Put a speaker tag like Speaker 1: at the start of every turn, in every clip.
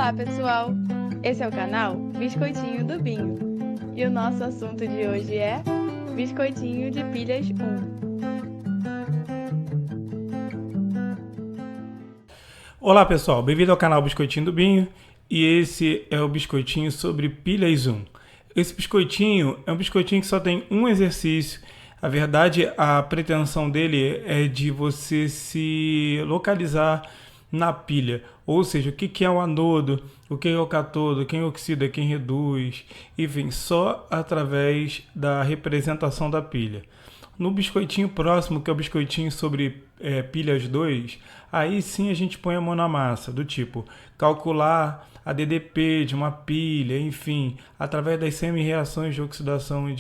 Speaker 1: Olá, pessoal! Esse é o canal Biscoitinho do Binho e o nosso assunto de hoje é Biscoitinho de Pilhas 1.
Speaker 2: Olá pessoal, bem-vindo ao canal Biscoitinho do Binho e esse é o biscoitinho sobre pilhas 1. Esse biscoitinho é um biscoitinho que só tem um exercício. A verdade, a pretensão dele é de você se localizar na pilha, ou seja, o que é o anodo, o que é o cátodo, quem oxida, quem reduz, enfim, só através da representação da pilha. No biscoitinho próximo, que é o biscoitinho sobre pilhas 2, aí sim a gente põe a mão na massa, do tipo calcular a DDP de uma pilha, enfim, através das semi-reações de oxidação e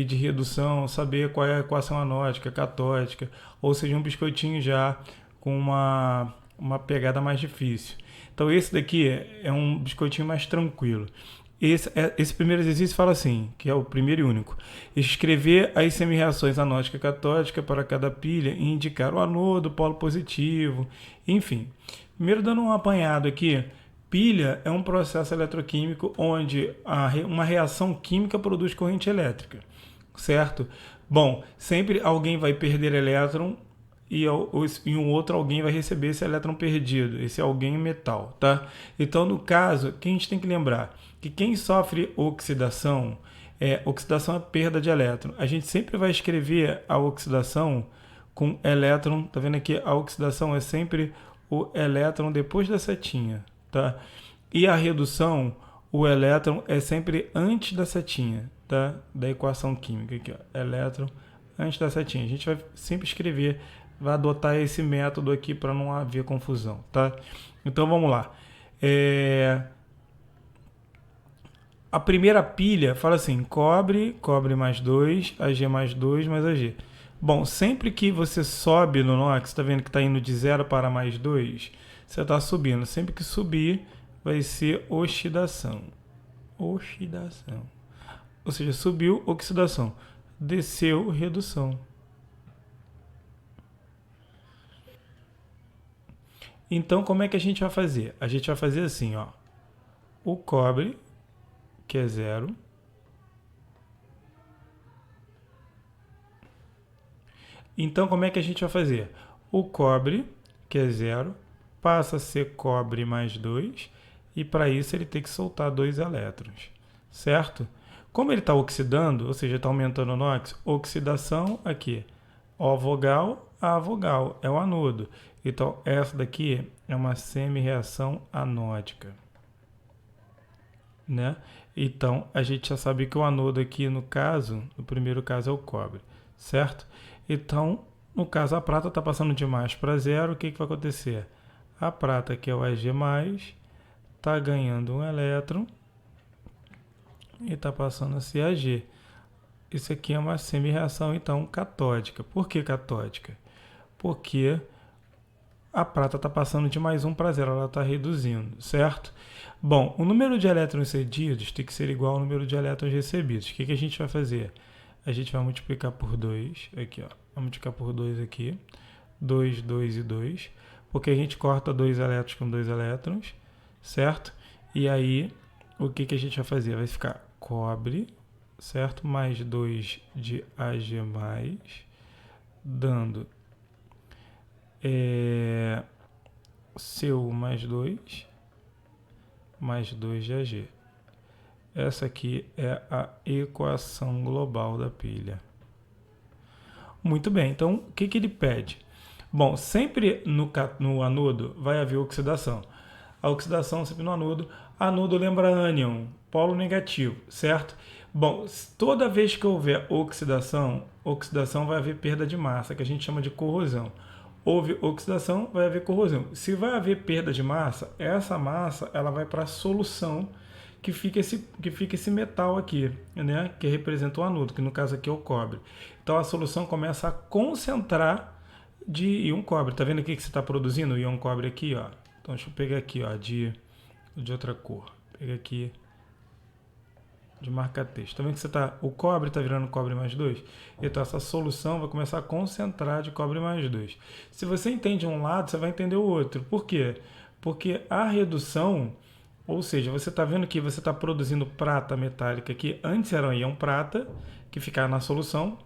Speaker 2: de redução, saber qual é a equação anódica, catódica, ou seja, um biscoitinho já com uma pegada mais difícil. Então esse daqui é um biscoitinho mais tranquilo. Esse primeiro exercício fala assim, que é o primeiro e único. Escrever as semi-reações anódica e catódica para cada pilha e indicar o anodo, o polo positivo, enfim. Primeiro dando um apanhado aqui, pilha é um processo eletroquímico onde uma reação química produz corrente elétrica, certo? Bom, sempre alguém vai perder elétron e um outro alguém vai receber esse elétron perdido, esse alguém metal, tá? Então, no caso, que a gente tem que lembrar que quem sofre oxidação é perda de elétron. A gente sempre vai escrever a oxidação com elétron, tá vendo aqui? A oxidação é sempre o elétron depois da setinha, tá? E a redução, o elétron é sempre antes da setinha, tá? Da equação química aqui, ó, elétron antes da setinha. A gente vai sempre escrever, vai adotar esse método aqui para não haver confusão, tá? Então vamos lá. A primeira pilha fala assim, cobre mais 2, Ag mais 2 mais Ag. Bom, sempre que você sobe no NOx, está vendo que está indo de 0 para mais 2, você está subindo. Sempre que subir, vai ser oxidação. Oxidação. Ou seja, subiu, oxidação. Desceu, redução. Então, como é que a gente vai fazer? A gente vai fazer assim, ó. O cobre, que é 0. Então, como é que a gente vai fazer? O cobre, que é 0, passa a ser cobre mais 2, e para isso ele tem que soltar 2 elétrons, certo? Como ele está oxidando, ou seja, está aumentando o NOx, oxidação aqui, O vogal, A vogal, é o anodo. Então, essa daqui é uma semi-reação anódica, né? Então, a gente já sabe que o anodo aqui, no primeiro caso é o cobre, certo? Então, no caso, a prata está passando de mais para 0, o que vai acontecer? A prata, que é o Ag+, está ganhando um elétron e está passando a ser Ag. Isso aqui é uma semi-reação, então, catódica. Por que catódica? Porque a prata está passando de mais 1 para 0, ela está reduzindo, certo? Bom, o número de elétrons cedidos tem que ser igual ao número de elétrons recebidos. O que a gente vai fazer? A gente vai multiplicar por 2, aqui, ó. Vamos multiplicar por 2 aqui. 2, 2 e 2. Porque a gente corta 2 elétrons com 2 elétrons, certo? E aí, o que a gente vai fazer? Vai ficar cobre, certo? Mais 2 de Ag+, dando Cu mais 2 de Ag. Essa aqui é a equação global da pilha. Muito bem, então o que ele pede? Bom, sempre no anodo vai haver oxidação. A oxidação sempre no anodo. Anodo lembra ânion, polo negativo, certo? Bom, toda vez que houver oxidação vai haver perda de massa, que a gente chama de corrosão. Houve oxidação, vai haver corrosão. Se vai haver perda de massa, essa massa ela vai para a solução, que fica esse metal aqui, né? Que representa o anodo, que no caso aqui é o cobre. Então a solução começa a concentrar de íon cobre. Tá vendo aqui que você está produzindo o íon cobre aqui, ó? Então deixa eu pegar aqui, ó, de outra cor. Pega aqui de marca-texto. Tá vendo que o cobre está virando cobre mais 2? Então essa solução vai começar a concentrar de cobre mais 2. Se você entende um lado, você vai entender o outro. Por quê? Porque a redução Ou seja, você está vendo que você está produzindo prata metálica, que antes era um íon prata, que ficava na solução.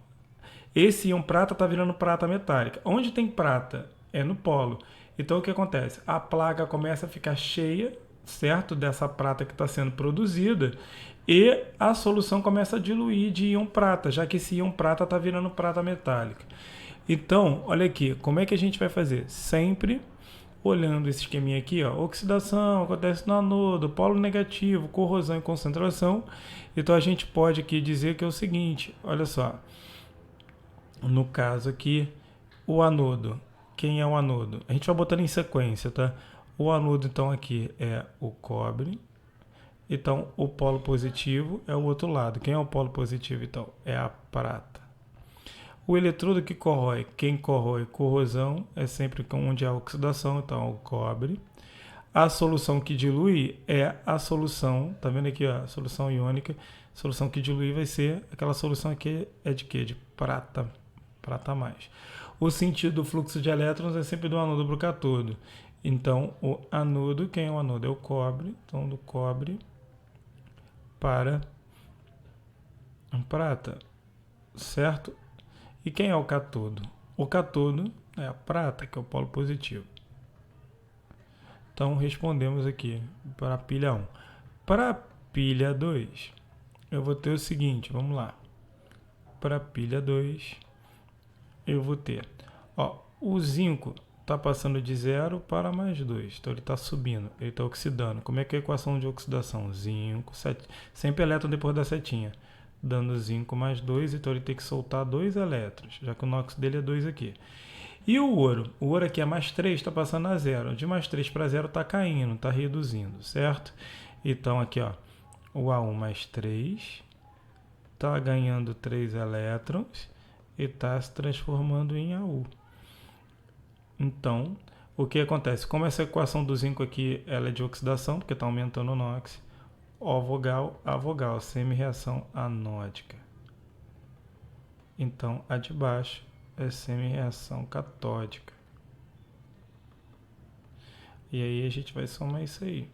Speaker 2: Esse íon prata está virando prata metálica. Onde tem prata? É no polo. Então o que acontece? A placa começa a ficar cheia, certo? Dessa prata que está sendo produzida, e a solução começa a diluir de íon prata, já que esse íon prata está virando prata metálica. Então, olha aqui, como é que a gente vai fazer? Sempre olhando esse esqueminha aqui, ó, oxidação, acontece no anodo, polo negativo, corrosão e concentração. Então a gente pode aqui dizer que é o seguinte, olha só, no caso aqui, o anodo, quem é o anodo? A gente vai botando em sequência, tá? O anodo então aqui é o cobre, então o polo positivo é o outro lado. Quem é o polo positivo então? É a prata. O eletrodo que corrói, quem corrói corrosão, é sempre onde há oxidação, então é o cobre. A solução que dilui é a solução, tá vendo aqui, ó, a solução iônica. A solução que dilui vai ser aquela solução aqui é de quê? De prata, prata mais. O sentido do fluxo de elétrons é sempre do anodo para o cátodo. Então, o anodo, quem é o anodo? É o cobre, então do cobre para a prata, certo? E quem é o cátodo? O cátodo é a prata, que é o polo positivo. Então, respondemos aqui para a pilha 1. Para a pilha 2, eu vou ter o seguinte, vamos lá. Para a pilha 2, eu vou ter, ó, o zinco está passando de 0 para mais 2. Então, ele está subindo, ele está oxidando. Como é que é a equação de oxidação? Zinco, sempre elétron depois da setinha. Dando zinco mais 2, então ele tem que soltar 2 elétrons, já que o NOx dele é 2 aqui. E o ouro? O ouro aqui é mais 3, está passando a 0. De mais 3 para 0 está caindo, está reduzindo, certo? Então aqui, ó, o A1 mais 3 está ganhando 3 elétrons e está se transformando em AU. Então, o que acontece? Como essa equação do zinco aqui ela é de oxidação, porque está aumentando o NOx, O vogal, A vogal, semi-reação anódica. Então, a de baixo é semi-reação catódica. E aí a gente vai somar isso aí.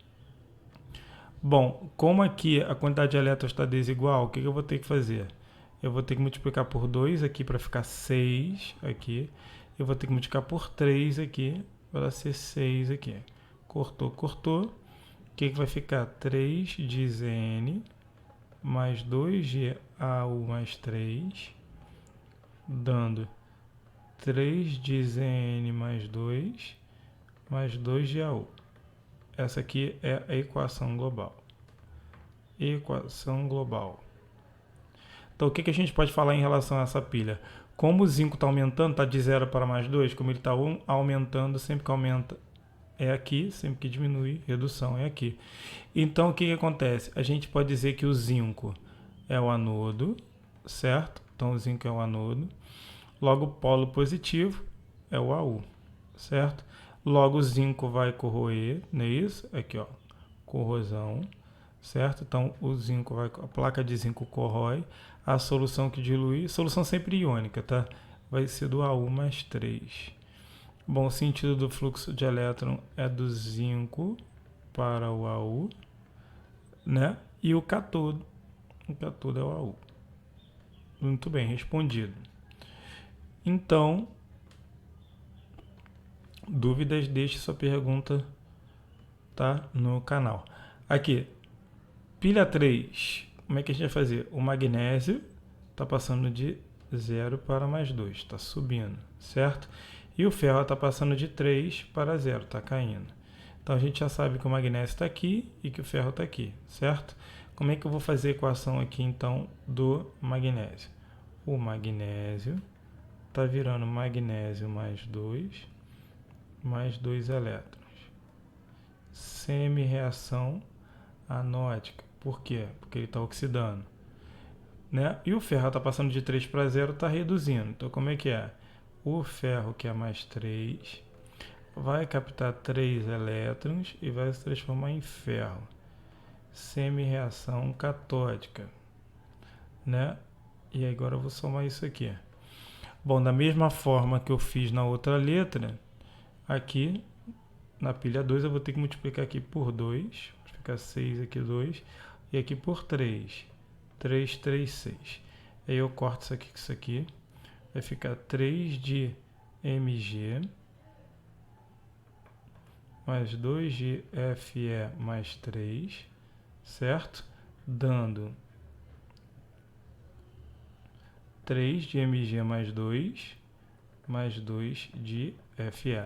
Speaker 2: Bom, como aqui a quantidade de elétrons está desigual, o que eu vou ter que fazer? Eu vou ter que multiplicar por 2 aqui para ficar 6 aqui. Eu vou ter que multiplicar por 3 aqui para ser 6 aqui. Cortou, cortou. O que vai ficar? 3 de Zn mais 2 de AU mais 3, dando 3 de Zn mais 2 de AU. Essa aqui é a equação global. Equação global. Então, o que a gente pode falar em relação a essa pilha? Como o zinco está aumentando, está de 0 para mais 2, como ele está aumentando, sempre que aumenta é aqui, sempre que diminui, redução é aqui. Então, o que acontece? A gente pode dizer que o zinco é o anodo, certo? Então, o zinco é o anodo. Logo, o polo positivo é o AU, certo? Logo, o zinco vai corroer, não é isso? Aqui, ó, corrosão, certo? Então, o zinco vai, a placa de zinco corrói, a solução que dilui, solução sempre iônica, tá? Vai ser do AU mais 3. Bom, o sentido do fluxo de elétron é do zinco para o AU, né? E o cátodo é o AU. Muito bem, respondido. Então, dúvidas, deixe sua pergunta, tá? No canal. Aqui, pilha 3, como é que a gente vai fazer? O magnésio está passando de 0 para mais 2, está subindo, certo? E o ferro está passando de 3 para 0, está caindo. Então a gente já sabe que o magnésio está aqui e que o ferro está aqui, certo? Como é que eu vou fazer a equação aqui então do magnésio? O magnésio está virando magnésio mais 2 elétrons. Semi-reação anódica. Por quê? Porque ele está oxidando, né? E o ferro está passando de 3 para 0, está reduzindo. Então como é que é? O ferro, que é mais 3, vai captar 3 elétrons e vai se transformar em ferro. Semi-reação catódica, né? E agora eu vou somar isso aqui. Bom, da mesma forma que eu fiz na outra letra, aqui na pilha 2 eu vou ter que multiplicar aqui por 2, ficar 6 aqui, 2. E aqui por 3. 3, 3, 6. Aí eu corto isso aqui com isso aqui. Vai ficar 3 de Mg mais 2 de Fe mais 3, certo? Dando 3 de Mg mais 2 de Fe.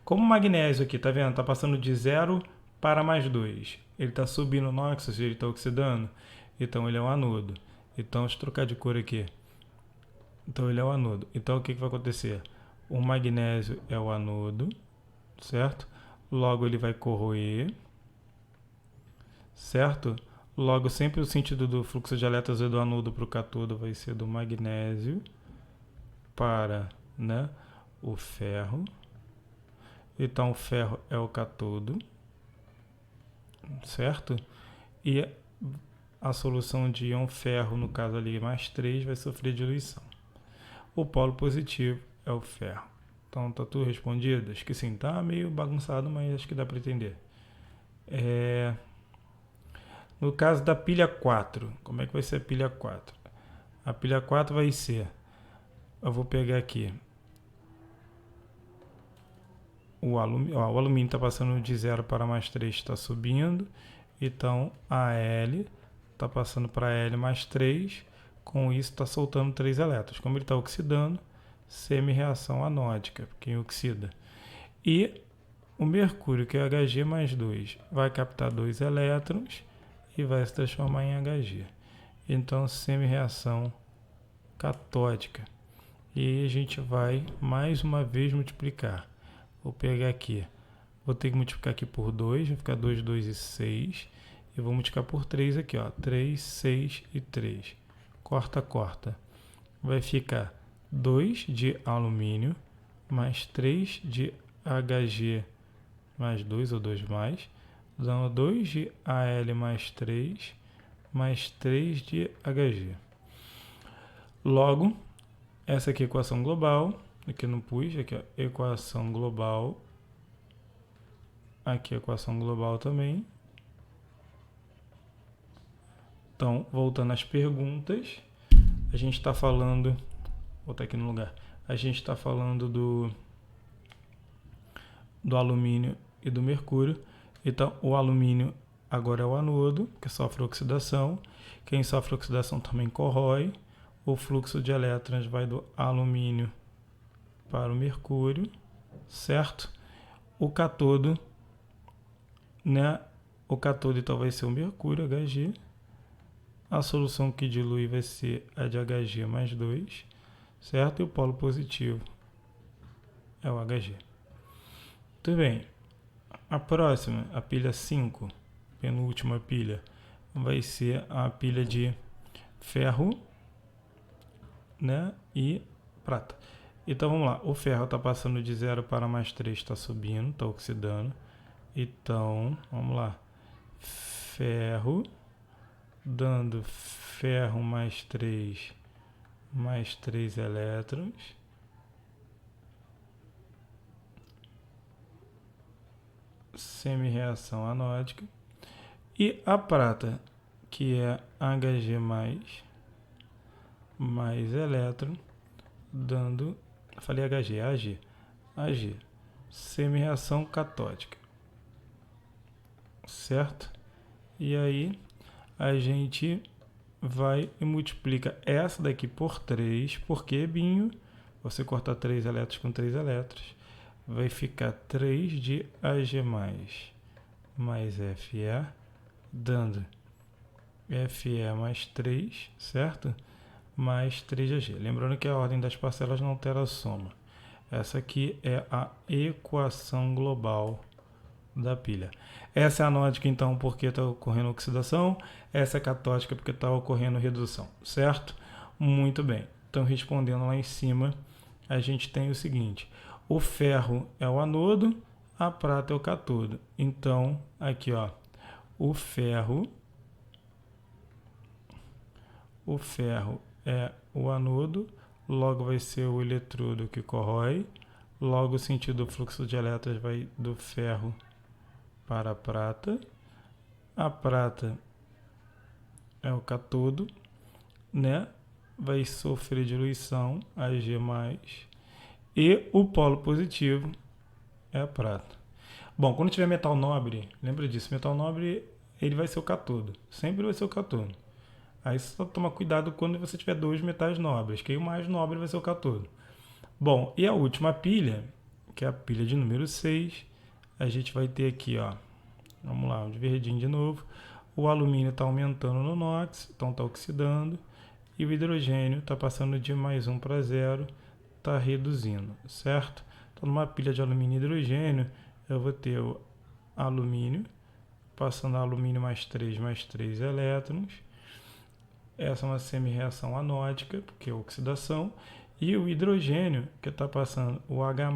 Speaker 2: Como o magnésio aqui, tá vendo? Tá passando de 0 para mais 2. Ele tá subindo no óxido, ele tá oxidando. Então ele é um anodo. Então, deixa eu trocar de cor aqui. Então ele é o anodo. Então o que vai acontecer? O magnésio é o anodo, certo? Logo ele vai corroer, certo? Logo sempre o sentido do fluxo de elétrons do anodo para o cátodo vai ser do magnésio para, né, o ferro. Então o ferro é o cátodo, certo? E a solução de íon ferro, no caso ali mais 3, vai sofrer diluição. O polo positivo é o ferro. Então tá tudo respondido? Acho que sim, tá meio bagunçado, mas acho que dá para entender. No caso da pilha 4, como é que vai ser a pilha 4? A pilha 4 vai ser, eu vou pegar aqui, o alumínio está passando de 0 para mais 3, está subindo, então a L está passando para L mais 3, com isso está soltando 3 elétrons. Como ele está oxidando, semi-reação anódica, quem oxida. E o mercúrio, que é Hg mais 2, vai captar 2 elétrons e vai se transformar em Hg. Então, semi-reação catódica. E aí a gente vai mais uma vez multiplicar. Vou pegar aqui, vou ter que multiplicar aqui por 2, vai ficar 2, 2 e 6. E vou multiplicar por 3 aqui, ó, 3, 6 e 3. Corta, corta. Vai ficar 2 de alumínio mais 3 de Hg mais 2 ou 2 mais, dando 2 de Al mais 3 de Hg. Logo, essa aqui é a equação global, aqui eu não pus, aqui é a equação global, aqui é a equação global também. Então, voltando às perguntas, a gente está falando, vou botar aqui no lugar, a gente está falando do alumínio e do mercúrio. Então, o alumínio agora é o anodo, que sofre oxidação. Quem sofre oxidação também corrói. O fluxo de elétrons vai do alumínio para o mercúrio, certo? O cátodo, né? O cátodo então vai ser o mercúrio, Hg. A solução que dilui vai ser a de Hg mais 2, certo? E o polo positivo é o Hg. Muito bem. A próxima, a pilha 5, penúltima pilha, vai ser a pilha de ferro, né, e prata. Então vamos lá, o ferro está passando de 0 para mais 3, está subindo, está oxidando. Então, vamos lá, ferro, dando ferro mais 3 elétrons. Semi-reação anódica. E a prata, que é Hg mais elétron, dando, falei Hg, Ag, semi-reação catódica, certo? E aí a gente vai e multiplica essa daqui por 3, porque, Binho, você cortar 3 elétrons com 3 elétrons, vai ficar 3 de Ag mais Fe, dando Fe mais 3, certo? Mais 3 de Ag. Lembrando que a ordem das parcelas não altera a soma. Essa aqui é a equação global da pilha. Essa é a anódica, então, porque está ocorrendo oxidação. Essa é a catódica, porque está ocorrendo redução, certo? Muito bem. Então, respondendo lá em cima, a gente tem o seguinte: o ferro é o anodo, a prata é o cátodo. Então, aqui, ó, o ferro é o anodo, logo vai ser o eletrodo que corrói, logo o sentido do fluxo de elétrons vai do ferro para a prata, A prata é o cátodo, né? Vai sofrer diluição, Ag+, e o polo positivo é a prata. Bom, quando tiver metal nobre, lembra disso, metal nobre ele vai ser o cátodo, sempre vai ser o cátodo. Aí só toma cuidado quando você tiver dois metais nobres, que aí o mais nobre vai ser o cátodo. Bom, e a última pilha, que é a pilha de número 6, a gente vai ter aqui, ó, vamos lá, de verdinho de novo, o alumínio está aumentando no NOx, então está oxidando, e o hidrogênio está passando de +1 para 0, está reduzindo, certo? Então, numa pilha de alumínio e hidrogênio, eu vou ter o alumínio, passando alumínio mais 3 elétrons. Essa é uma semi-reação anódica, porque é oxidação. E o hidrogênio, que está passando o H+,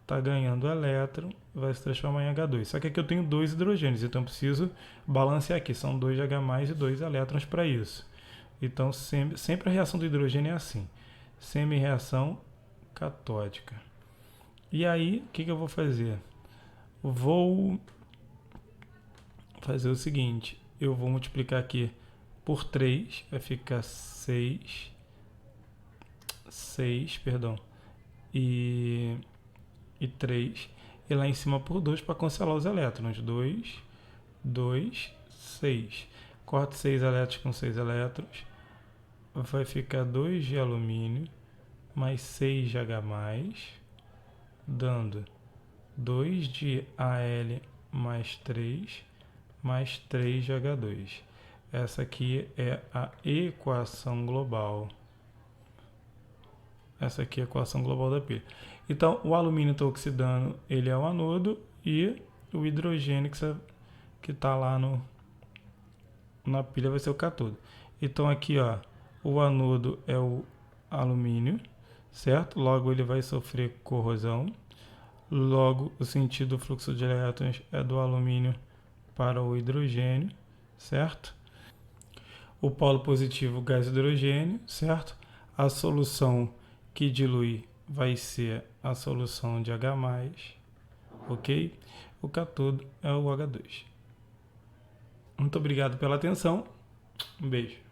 Speaker 2: está ganhando elétron, vai se transformar em H2. Só que aqui eu tenho 2 hidrogênios, então eu preciso balancear aqui. São 2 H+, e 2 elétrons para isso. Então, sempre a reação do hidrogênio é assim. Semi-reação catódica. E aí, o que eu vou fazer? Vou fazer o seguinte. Eu vou multiplicar aqui por 3. Vai ficar 6, e 3. E lá em cima por 2 para cancelar os elétrons. 2, 6. Corto 6 elétrons com 6 elétrons. Vai ficar 2 de alumínio mais 6 de H+, dando 2 de Al mais 3 de H2. Essa aqui é a equação global. Essa aqui é a equação global da pilha. Então, o alumínio está oxidando, ele é o anodo, e o hidrogênio que está lá na pilha vai ser o cátodo. Então, aqui, ó, o anodo é o alumínio, certo? Logo, ele vai sofrer corrosão. Logo, o sentido do fluxo de elétrons é do alumínio para o hidrogênio, certo? O polo positivo, gás hidrogênio, certo? A solução que dilui vai ser a solução de H+, ok? O cátodo é o H2. Muito obrigado pela atenção. Um beijo.